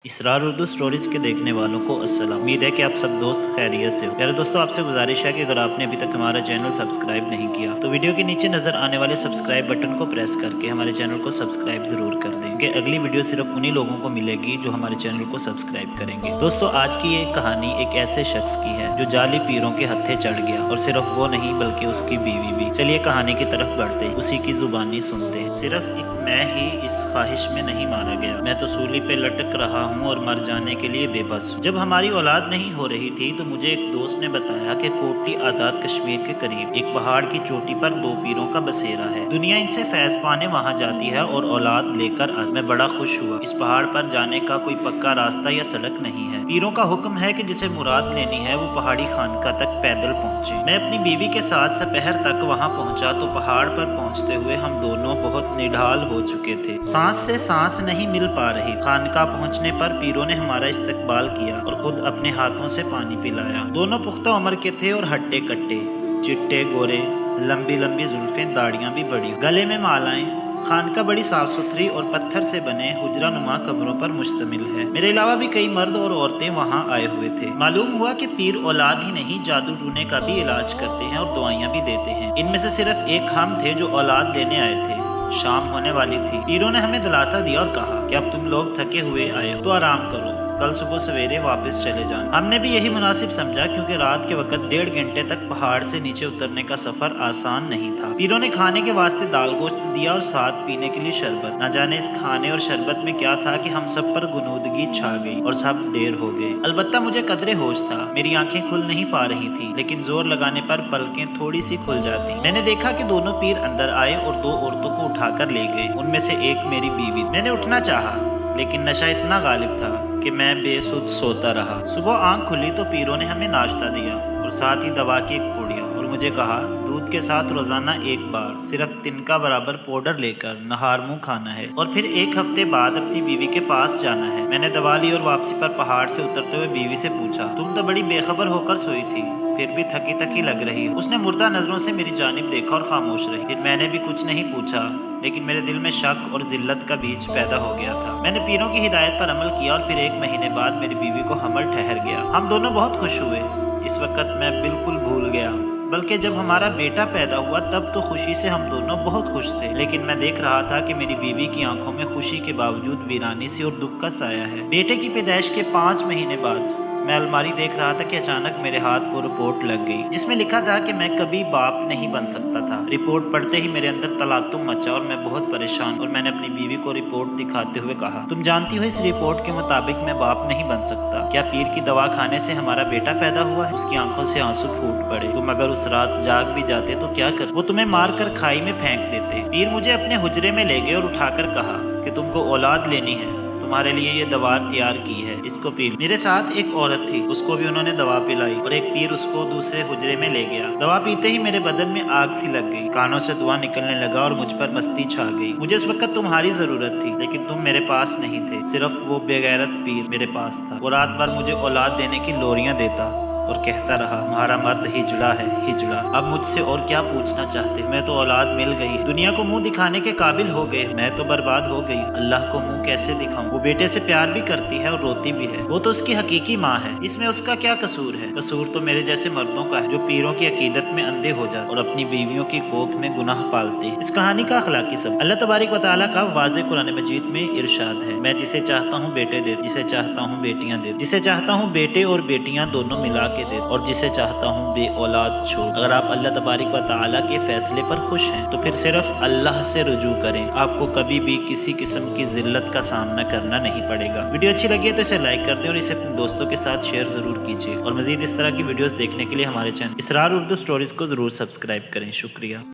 اسرار Urdu stories کے دیکھنے والوں کو السلام۔ امید ہے کہ آپ سب دوست خیریت سے ہو۔ پیارے دوستوں، آپ سے گزارش ہے کہ اگر آپ نے ابھی تک ہمارا چینل سبسکرائب نہیں کیا تو ویڈیو کے نیچے نظر آنے والے سبسکرائب بٹن کو پریس کر کے ہمارے چینل کو سبسکرائب ضرور کر دیں کہ اگلی ویڈیو صرف انہی لوگوں کو ملے گی جو ہمارے چینل کو سبسکرائب کریں گے۔ دوستوں، آج کی یہ کہانی ایک ایسے شخص کی ہے جو جعلی پیروں کے ہتھے چڑھ گیا، اور صرف وہ نہیں بلکہ اس کی بیوی بھی۔ چلیے کہانی کی طرف بڑھتے ہیں، اسی کی زبانی سنتے ہیں۔ صرف ایک میں ہی اس خواہش میں نہیں مارا گیا، میں تو سولی پہ لٹک رہا ہوں اور مر جانے کے لیے بے بس۔ جب ہماری اولاد نہیں ہو رہی تھی تو مجھے ایک دوست نے بتایا کہ کوٹلی آزاد کشمیر کے قریب ایک پہاڑ کی چوٹی پر 2 پیروں کا بسیرا ہے۔ دنیا ان سے فیض پانے وہاں جاتی ہے اور اولاد لے کر میں بڑا خوش ہوا۔ اس پہاڑ پر جانے کا کوئی پکا راستہ یا سڑک نہیں ہے۔ پیروں کا حکم ہے کہ جسے مراد لینی ہے وہ پہاڑی خانقاہ تک پیدل پہنچے۔ میں اپنی بیوی کے ساتھ سپہر تک وہاں پہنچا تو پہاڑ پر پہنچتے ہوئے ہم دونوں بہت نڈھال ہو چکے تھے، سانس سے سانس نہیں مل پا رہی۔ خانقاہ پہنچنے پر پیروں نے ہمارا استقبال کیا اور خود اپنے ہاتھوں سے پانی پلایا۔ دونوں پختہ عمر کے تھے اور ہٹے کٹے، چٹے گورے، لمبی لمبی زلفیں، داڑیاں بھی بڑی، گلے میں مالائیں۔ خانقاہ بڑی صاف ستھری اور پتھر سے بنے حجرہ نما کمروں پر مشتمل ہے۔ میرے علاوہ بھی کئی مرد اور عورتیں وہاں آئے ہوئے تھے۔ معلوم ہوا کہ پیر اولاد ہی نہیں، جادو ٹونے کا بھی علاج کرتے ہیں اور دعائیاں بھی دیتے ہیں۔ ان میں سے صرف ایک ہم تھے جو اولاد لینے آئے تھے۔ شام ہونے والی تھی۔ پیروں نے ہمیں دلاسا دیا اور کہا کہ اب تم لوگ تھکے ہوئے آئے ہو تو آرام کرو، کل صبح سویرے واپس چلے جانا۔ ہم نے بھی یہی مناسب سمجھا، کیونکہ رات کے وقت 1.5 گھنٹے تک پہاڑ سے نیچے اترنے کا سفر آسان نہیں تھا۔ پیروں نے کھانے کے واسطے دال گوشت دیا اور ساتھ پینے کے لیے شربت۔ نہ جانے اس کھانے اور شربت میں کیا تھا کہ ہم سب پر غنودگی چھا گئی اور سب ڈیر ہو گئے۔ البتہ مجھے قدرے ہوش تھا، میری آنکھیں کھل نہیں پا رہی تھی، لیکن زور لگانے پر پلکیں تھوڑی سی کھل جاتی۔ میں نے دیکھا کہ دونوں پیر اندر آئے اور 2 عورتوں کو اٹھا کر لے گئے، ان میں سے ایک میری بیوی۔ میں نے اٹھنا چاہا لیکن نشہ اتنا غالب تھا کہ میں بے سود سوتا رہا۔ صبح آنکھ کھلی تو پیروں نے ہمیں ناشتہ دیا اور ساتھ ہی دوا کی 1 پوڑیا، اور مجھے کہا دودھ کے ساتھ روزانہ 1 بار صرف تنکا برابر پاؤڈر لے کر نہار منہ کھانا ہے، اور پھر 1 ہفتے بعد اپنی بیوی کے پاس جانا ہے۔ میں نے دوا لی اور واپسی پر پہاڑ سے اترتے ہوئے بیوی سے پوچھا، تم تو بڑی بے خبر ہو کر سوئی تھی، پھر بھی تھکی تھکی لگ رہی ہو۔ اس نے مردہ نظروں سے میری جانب دیکھا اور خاموش رہی۔ پھر میں نے بھی کچھ نہیں پوچھا، لیکن میرے دل میں شک اور ذلت کا بیج پیدا ہو گیا تھا۔ میں نے پیروں کی ہدایت پر عمل کیا اور پھر 1 مہینے بعد میری بیوی کو حمل ٹھہر گیا۔ ہم دونوں بہت خوش ہوئے۔ اس وقت میں بالکل بھول گیا، بلکہ جب ہمارا بیٹا پیدا ہوا تب تو خوشی سے ہم دونوں بہت خوش تھے، لیکن میں دیکھ رہا تھا کہ میری بیوی کی آنکھوں میں خوشی کے باوجود ویرانی سی اور دکھ کا سایہ ہے۔ بیٹے کی پیدائش کے 5 مہینے بعد میں الماری دیکھ رہا تھا کہ اچانک میرے ہاتھ وہ رپورٹ لگ گئی جس میں لکھا تھا کہ میں کبھی باپ نہیں بن سکتا تھا۔ رپورٹ پڑھتے ہی میرے اندر تلاطم مچا اور میں بہت پریشان، اور میں نے اپنی بیوی کو رپورٹ دکھاتے ہوئے کہا، تم جانتی ہو اس رپورٹ کے مطابق میں باپ نہیں بن سکتا۔ کیا پیر کی دوا کھانے سے ہمارا بیٹا پیدا ہوا ہے؟ اس کی آنکھوں سے آنسو پھوٹ پڑے۔ تم اگر اس رات جاگ بھی جاتے تو کیا کر؟ وہ تمہیں مار کر کھائی میں پھینک دیتے۔ پیر مجھے اپنے حجرے میں لے گئے اور اٹھا کر کہا کہ تم کو اولاد لینی ہے، تمہارے لیے یہ دوا تیار کی ہے، اس کو پی۔ میرے ساتھ ایک عورت تھی، اس کو بھی انہوں نے دوا پلائی، اور ایک پیر اس کو دوسرے حجرے میں لے گیا۔ دوا پیتے ہی میرے بدن میں آگ سی لگ گئی، کانوں سے دھواں نکلنے لگا اور مجھ پر مستی چھا گئی۔ مجھے اس وقت تمہاری ضرورت تھی، لیکن تم میرے پاس نہیں تھے، صرف وہ بے غیرت پیر میرے پاس تھا۔ وہ رات بھر مجھے اولاد دینے کی لوریاں دیتا اور کہتا رہا، تمہارا مرد ہجڑا ہے، ہجڑا۔ اب مجھ سے اور کیا پوچھنا چاہتے؟ میں تو اولاد مل گئی ہے، دنیا کو منہ دکھانے کے قابل ہو گئے، میں تو برباد ہو گئی، اللہ کو منہ کیسے دکھاؤں؟ وہ بیٹے سے پیار بھی کرتی ہے اور روتی بھی ہے، وہ تو اس کی حقیقی ماں ہے، اس میں اس کا کیا قصور ہے؟ قصور تو میرے جیسے مردوں کا ہے جو پیروں کی عقیدت میں اندھے ہو جاتے اور اپنی بیویوں کی کوکھ میں گناہ پالتے ہیں۔ اس کہانی کا اخلاقی سبق اللہ تبارک و تعالیٰ کا واضح قرآن مجید میں ارشاد ہے، میں جسے چاہتا ہوں بیٹے دے، جسے چاہتا ہوں بیٹیاں دے، جسے چاہتا ہوں بیٹے اور بیٹیاں دونوں ملا کے دے، اور جسے چاہتا ہوں بے اولاد چھوڑ۔ اگر آپ اللہ تبارک و تعالیٰ کے فیصلے پر خوش ہیں تو پھر صرف اللہ سے رجوع کریں، آپ کو کبھی بھی کسی قسم کی ذلت کا سامنا کرنا نہیں پڑے گا۔ ویڈیو اچھی لگی ہے تو اسے لائک کر دیں اور اسے اپنے دوستوں کے ساتھ شیئر ضرور کیجیے، اور مزید اس طرح کی ویڈیوز دیکھنے کے لیے ہمارے چینل اسرار اردو سٹوریز کو ضرور سبسکرائب کریں۔ شکریہ۔